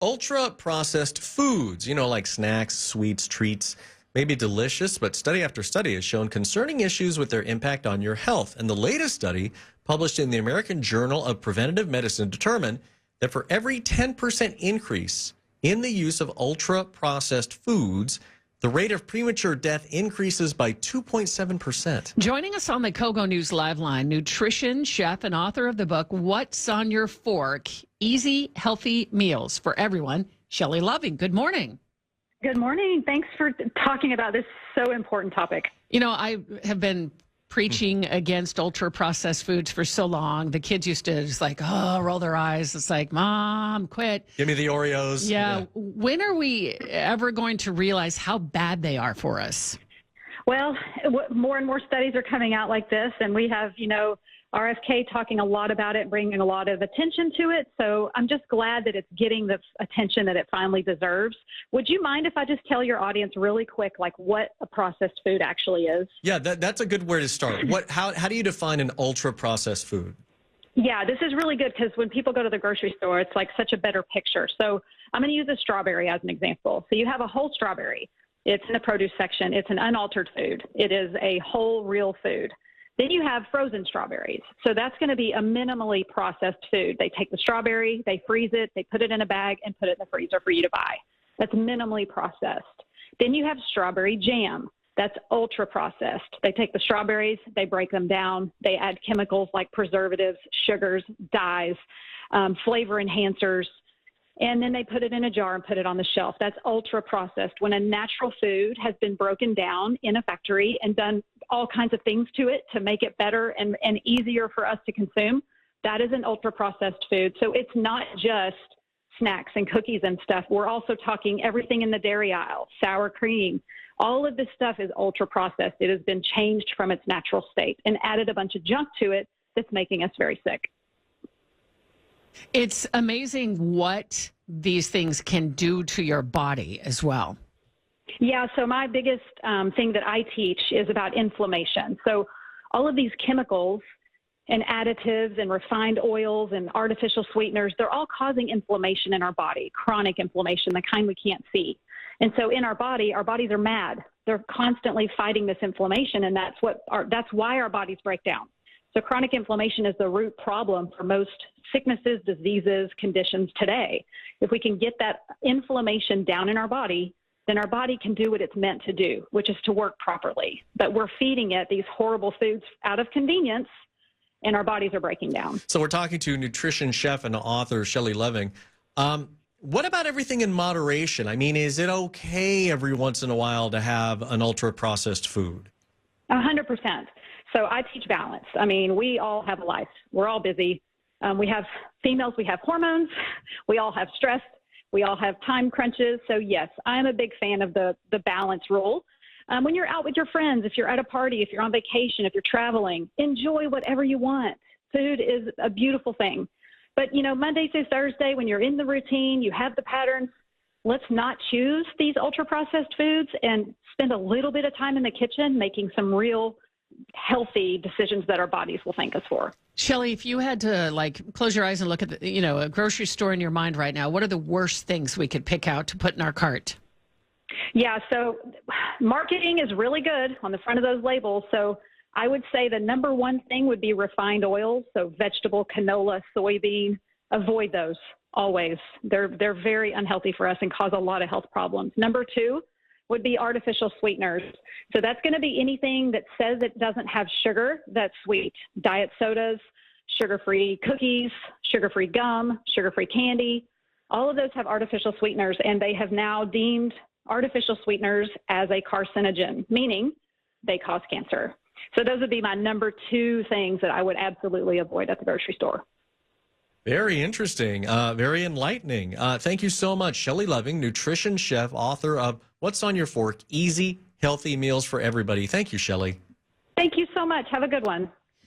Ultra-processed foods, like snacks, sweets, treats, may be delicious, but study after study has shown concerning issues with their impact on your health. And the latest study, published in the American Journal of Preventive Medicine, determined that for every 10% increase in the use of ultra-processed foods, the rate of premature death increases by 2.7%. Joining us on the Kogo News Live Line, nutrition chef and author of the book, What's on Your Fork? Easy, Healthy Meals for Everyone, Shelley Loving. Good morning. Good morning. Thanks for talking about this so important topic. I have been preaching against ultra-processed foods for so long. The kids used to just roll their eyes. It's like, Mom, quit. Give me the Oreos. Yeah. When are we ever going to realize how bad they are for us? Well, more and more studies are coming out like this, and we have, RFK talking a lot about it, bringing a lot of attention to it. So I'm just glad that it's getting the attention that it finally deserves. Would you mind if I just tell your audience really quick, what a processed food actually is? Yeah, that's a good way to start. How do you define an ultra-processed food? Yeah, this is really good because when people go to the grocery store, it's such a better picture. So I'm going to use a strawberry as an example. So you have a whole strawberry. It's in the produce section. It's an unaltered food. It is a whole, real food. Then you have frozen strawberries. So that's going to be a minimally processed food. They take the strawberry, they freeze it, they put it in a bag and put it in the freezer for you to buy. That's minimally processed. Then you have strawberry jam. That's ultra processed. They take the strawberries, they break them down, they add chemicals like preservatives, sugars, dyes, flavor enhancers, and then they put it in a jar and put it on the shelf. That's ultra processed. When a natural food has been broken down in a factory and done all kinds of things to it to make it better and easier for us to consume, that is an ultra processed food. So it's not just snacks and cookies and stuff. We're also talking everything in the dairy aisle, sour cream. All of this stuff is ultra processed. It has been changed from its natural state and added a bunch of junk to it that's making us very sick. It's amazing what these things can do to your body as well. Yeah, so my biggest thing that I teach is about inflammation. So all of these chemicals and additives and refined oils and artificial sweeteners, they're all causing inflammation in our body, chronic inflammation, the kind we can't see. And so in our bodies are mad. They're constantly fighting this inflammation, and that's why our bodies break down. So chronic inflammation is the root problem for most sicknesses, diseases, conditions today. If we can get that inflammation down in our body, then our body can do what it's meant to do, which is to work properly. But we're feeding it these horrible foods out of convenience, and our bodies are breaking down. So we're talking to nutrition chef and author Shelley Loving. What about everything in moderation? I mean, is it okay every once in a while to have an ultra-processed food? 100%. So I teach balance. I mean, we all have a life. We're all busy. We have females, we have hormones. We all have stress. We all have time crunches. So yes, I'm a big fan of the balance rule. When you're out with your friends, if you're at a party, if you're on vacation, if you're traveling, enjoy whatever you want. Food is a beautiful thing. But, Monday through Thursday, when you're in the routine, you have the patterns, let's not choose these ultra-processed foods and spend a little bit of time in the kitchen making some real healthy decisions that our bodies will thank us for. Shelley, if you had to close your eyes and look at a grocery store in your mind right now, what are the worst things we could pick out to put in our cart? Yeah, so marketing is really good on the front of those labels. So I would say the number one thing would be refined oils. So vegetable, canola, soybean, avoid those always. They're very unhealthy for us and cause a lot of health problems. Number two would be artificial sweeteners. So that's going to be anything that says it doesn't have sugar that's sweet. Diet sodas, sugar-free cookies, sugar-free gum, sugar-free candy. All of those have artificial sweeteners, and they have now deemed artificial sweeteners as a carcinogen, meaning they cause cancer. So those would be my number two things that I would absolutely avoid at the grocery store. Very interesting. Very enlightening. Thank you so much, Shelley Loving, nutrition chef, author of What's on Your Fork? Easy, Healthy Meals for Everybody. Thank you, Shelley. Thank you so much. Have a good one.